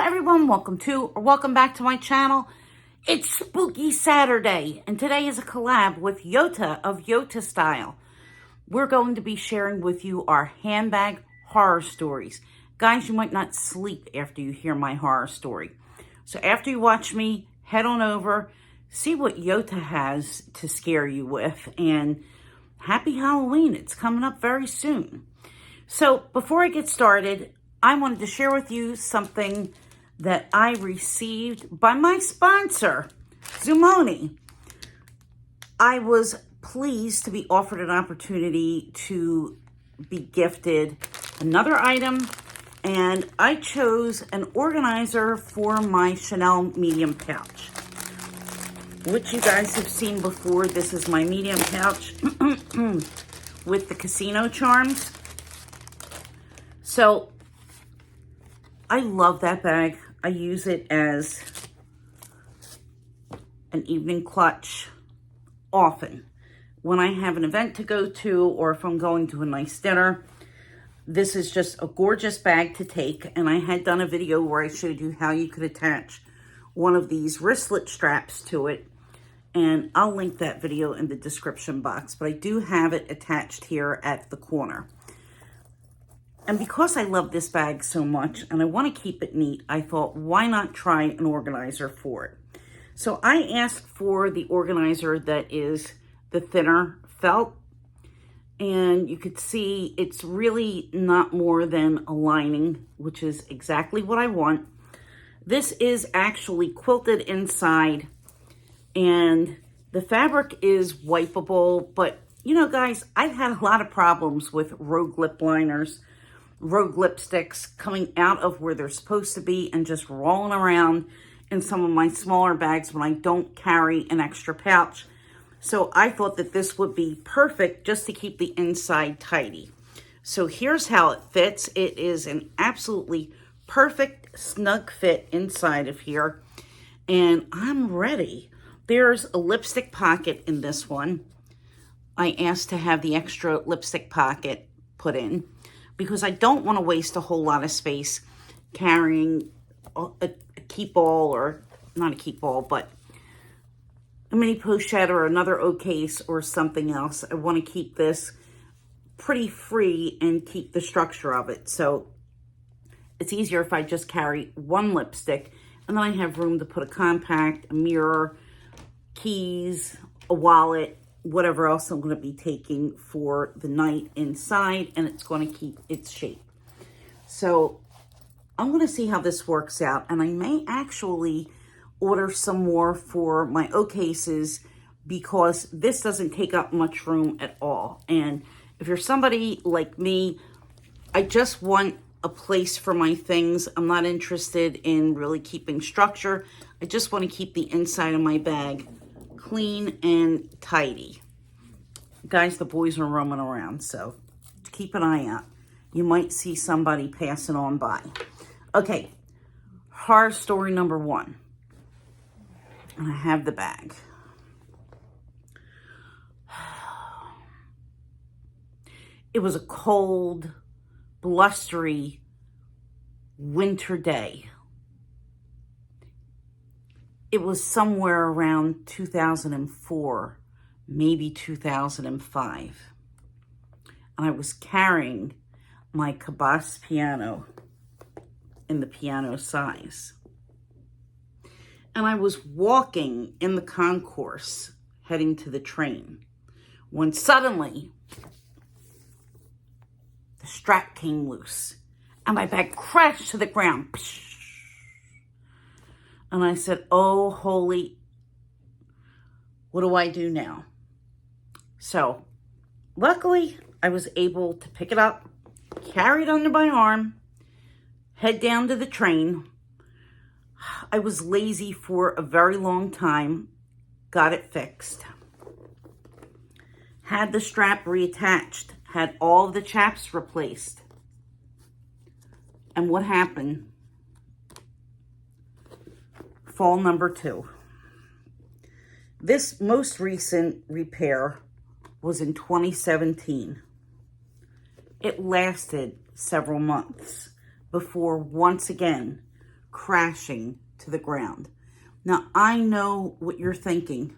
everyone, welcome back to my channel. It's Spooky Saturday, and today is a collab with Yota of Yota Style. We're going to be sharing with you our handbag horror stories. Guys, you might not sleep after you hear my horror story. So after you watch me, head on over, see what Yota has to scare you with, and happy Halloween. It's coming up very soon. So before I get started, I wanted to share with you something that I received by my sponsor, Zumoni. I was pleased to be offered an opportunity to be gifted another item, and I chose an organizer for my Chanel medium pouch, which you guys have seen before. This is my medium pouch with the casino charms. So I love that bag. I use it as an evening clutch often. When I have an event to go to, or if I'm going to a nice dinner, this is just a gorgeous bag to take. And I had done a video where I showed you how you could attach one of these wristlet straps to it. And I'll link that video in the description box. But I do have it attached here at the corner. And because I love this bag so much and I want to keep it neat, I thought, why not try an organizer for it? So I asked for the organizer that is the thinner felt. And you could see it's really not more than a lining, which is exactly what I want. This is actually quilted inside, and the fabric is wipeable. But, you know, guys, I've had a lot of problems with rogue lip liners, rogue lipsticks coming out of where they're supposed to be and just rolling around in some of my smaller bags when I don't carry an extra pouch. So I thought that this would be perfect just to keep the inside tidy. So here's how it fits. It is an absolutely perfect snug fit inside of here. And I'm ready. There's a lipstick pocket in this one. I asked to have the extra lipstick pocket put in, because I don't want to waste a whole lot of space carrying a keep all, or not a keep all, but a mini pochette or another O case or something else. I want to keep this pretty free and keep the structure of it. So it's easier if I just carry one lipstick, and then I have room to put a compact, a mirror, keys, a wallet, whatever else I'm going to be taking for the night inside, and it's going to keep its shape. So I'm going to see how this works out, and I may actually order some more for my O cases, because this doesn't take up much room at all. And if you're somebody like me, I just want a place for my things. I'm not interested in really keeping structure. I just want to keep the inside of my bag clean and tidy. Guys, the boys are roaming around, so keep an eye out. You might see somebody passing on by. Okay, horror story number one. And I have the bag. It was a cold, blustery winter day. It was somewhere around 2004, maybe 2005. And I was carrying my Cabas piano in the piano size. And I was walking in the concourse heading to the train, when suddenly the strap came loose and my bag crashed to the ground. And I said, oh, holy, what do I do now? So luckily I was able to pick it up, carry it under my arm, head down to the train. I was lazy for a very long time, got it fixed, had the strap reattached, had all of the chaps replaced. And what happened? Fall number 2. This most recent repair was in 2017. It lasted several months before once again crashing to the ground. Now, I know what you're thinking.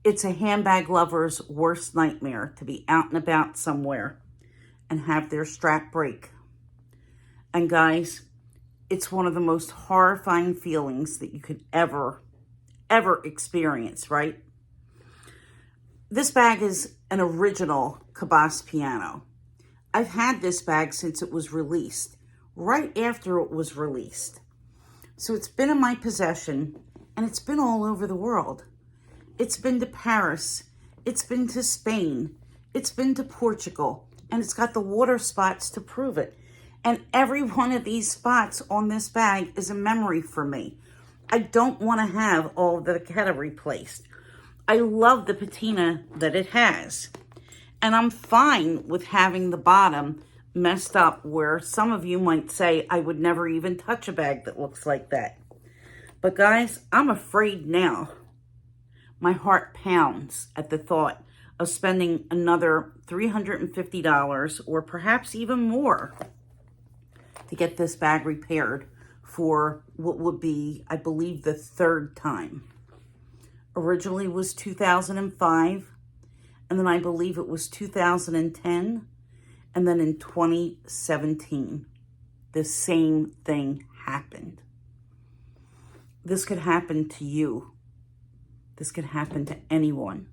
It's a handbag lover's worst nightmare to be out and about somewhere and have their strap break. And guys, it's one of the most horrifying feelings that you could ever experience, right? This bag is an original Cabas piano. I've had this bag since it was released, right after it was released. So it's been in my possession, and it's been all over the world. It's been to Paris, it's been to Spain, it's been to Portugal, and it's got the water spots to prove it. And every one of these spots on this bag is a memory for me. I don't want to have all of the Yota replaced. I love the patina that it has. And I'm fine with having the bottom messed up, where some of you might say I would never even touch a bag that looks like that. But guys, I'm afraid now. My heart pounds at the thought of spending another $350 or perhaps even more to get this bag repaired for what would be, I believe, the third time. Originally was 2005, and then I believe it was 2010, and then in 2017, the same thing happened. This could happen to you. This could happen to anyone.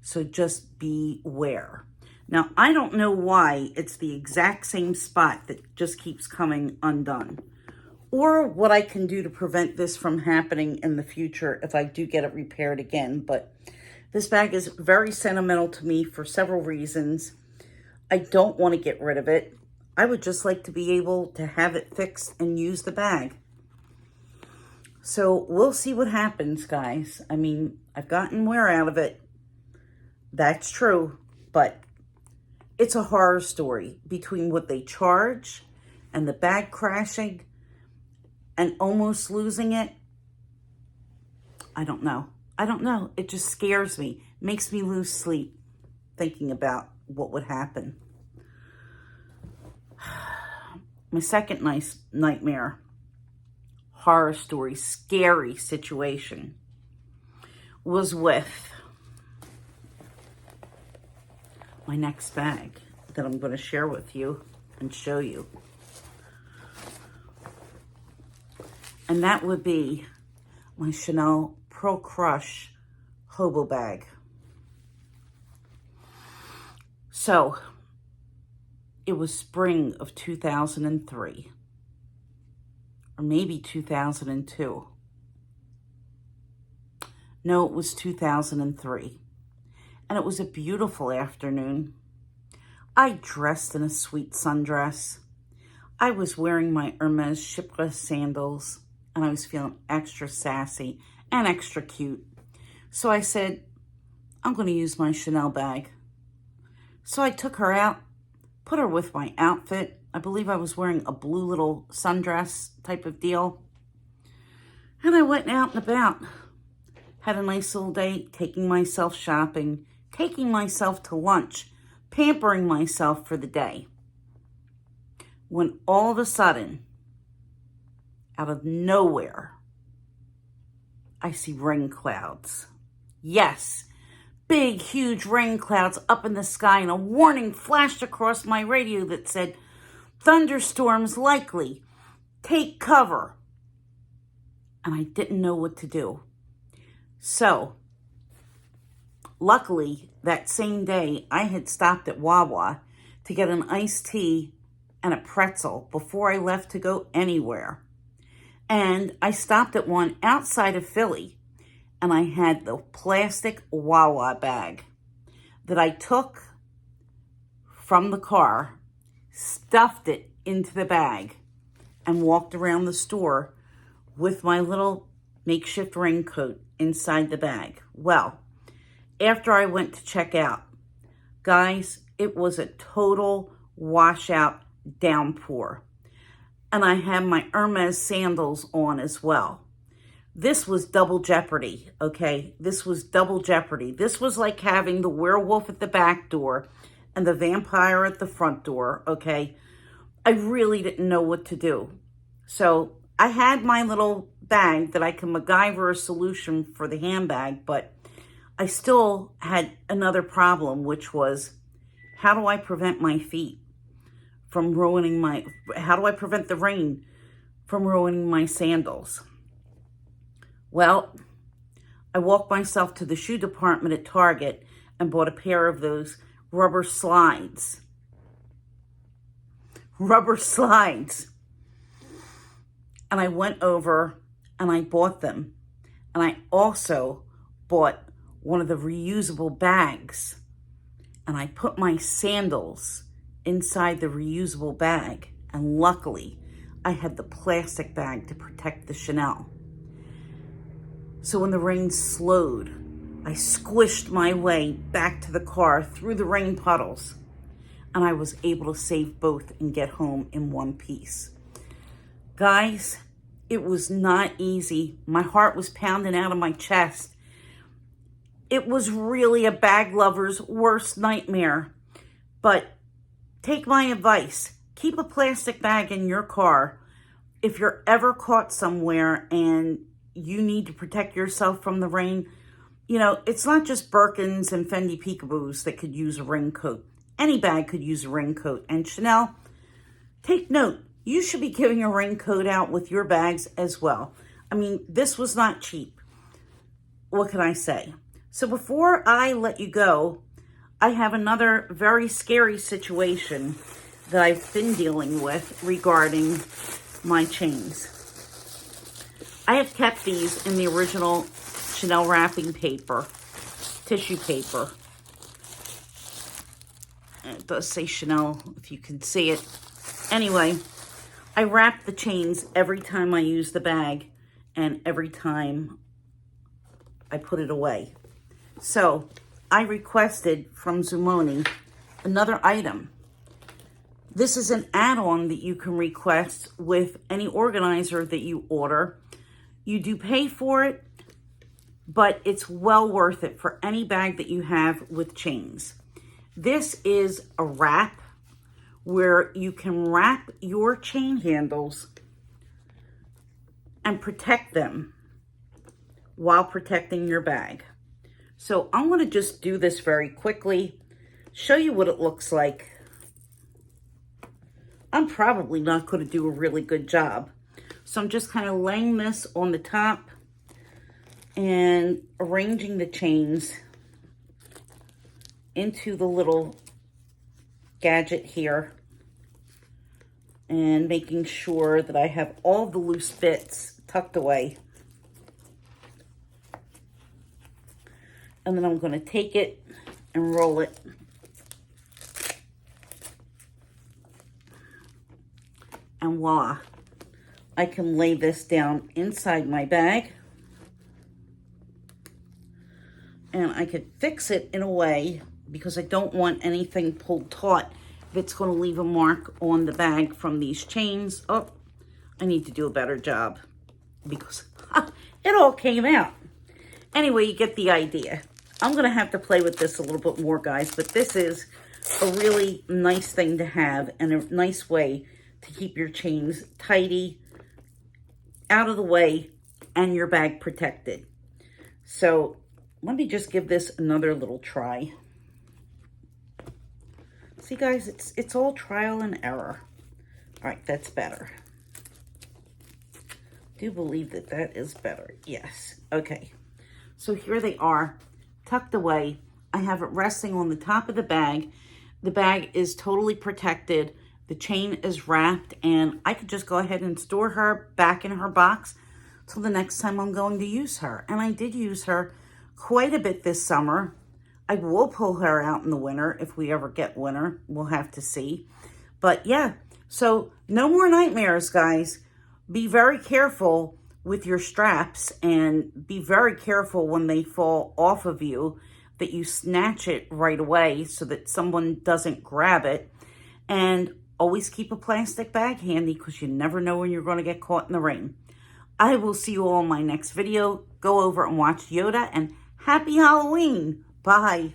So just beware. Now, I don't know why it's the exact same spot that just keeps coming undone, or what I can do to prevent this from happening in the future if I do get it repaired again. But this bag is very sentimental to me for several reasons. I don't want to get rid of it. I would just like to be able to have it fixed and use the bag. So we'll see what happens, guys. I mean, I've gotten wear out of it. That's true, but it's a horror story between what they charge and the bag crashing and almost losing it. I don't know. I don't know. It just scares me. Makes me lose sleep thinking about what would happen. My second nightmare, horror story, scary situation was with my next bag that I'm going to share with you and show you. And that would be my Chanel Pearl Crush hobo bag. So, it was spring of 2003, or maybe 2002. No, it was 2003. And it was a beautiful afternoon. I dressed in a sweet sundress. I was wearing my Hermes Chypre sandals, and I was feeling extra sassy and extra cute. So I said, I'm going to use my Chanel bag. So I took her out, put her with my outfit. I believe I was wearing a blue little sundress type of deal. And I went out and about. Had a nice little day, taking myself shopping, taking myself to lunch, pampering myself for the day. When all of a sudden, out of nowhere, I see rain clouds. Yes, big, huge rain clouds up in the sky, and a warning flashed across my radio that said, thunderstorms likely, take cover. And I didn't know what to do. So, luckily, that same day, I had stopped at Wawa to get an iced tea and a pretzel before I left to go anywhere. And I stopped at one outside of Philly, and I had the plastic Wawa bag that I took from the car, stuffed it into the bag, and walked around the store with my little makeshift raincoat inside the bag. Well, after I went to check out, guys, it was a total washout downpour. And I had my Hermes sandals on as well. This was double jeopardy, okay? This was double jeopardy. This was like having the werewolf at the back door and the vampire at the front door, okay? I really didn't know what to do. So I had my little bag that I can MacGyver a solution for the handbag, but I still had another problem, which was, how do I prevent my feet from ruining how do I prevent the rain from ruining my sandals? Well, I walked myself to the shoe department at Target and bought a pair of those rubber slides. Rubber slides. And I went over and I bought them. And I also bought one of the reusable bags. And I put my sandals inside the reusable bag. And luckily, I had the plastic bag to protect the Chanel. So when the rain slowed, I squished my way back to the car through the rain puddles, and I was able to save both and get home in one piece. Guys, it was not easy. My heart was pounding out of my chest. It was really a bag lover's worst nightmare. But take my advice. Keep a plastic bag in your car. If you're ever caught somewhere and you need to protect yourself from the rain, you know, it's not just Birkins and Fendi Peekaboos that could use a raincoat. Any bag could use a raincoat. And Chanel, take note, you should be giving a raincoat out with your bags as well. I mean, this was not cheap. What can I say? So before I let you go, I have another very scary situation that I've been dealing with regarding my chains. I have kept these in the original Chanel wrapping paper, tissue paper. And it does say Chanel, if you can see it. Anyway, I wrap the chains every time I use the bag and every time I put it away. So I requested from Zumoni another item. This is an add-on that you can request with any organizer that you order. You do pay for it, but it's well worth it for any bag that you have with chains. This is a wrap where you can wrap your chain handles and protect them while protecting your bag. So I'm going to just do this very quickly, show you what it looks like. I'm probably not going to do a really good job. So I'm just kind of laying this on the top and arranging the chains into the little gadget here and making sure that I have all the loose bits tucked away. And then I'm going to take it and roll it. And voila. I can lay this down inside my bag. And I could fix it in a way, because I don't want anything pulled taut that's going to leave a mark on the bag from these chains. Oh, I need to do a better job because it all came out. Anyway, you get the idea. I'm going to have to play with this a little bit more, guys, but this is a really nice thing to have and a nice way to keep your chains tidy, out of the way, and your bag protected. So let me just give this another little try. See, guys, it's all trial and error. All right, that's better. Do believe that that is better. Yes. Okay. So here they are, tucked away. I have it resting on the top of the bag. The bag is totally protected. The chain is wrapped, and I could just go ahead and store her back in her box till the next time I'm going to use her. And I did use her quite a bit this summer. I will pull her out in the winter if we ever get winter. We'll have to see. But yeah, so no more nightmares, guys. Be very careful with your straps and be very careful when they fall off of you that you snatch it right away so that someone doesn't grab it. And always keep a plastic bag handy because you never know when you're going to get caught in the rain. I will see you all in my next video. Go over and watch Yota, and happy Halloween. Bye.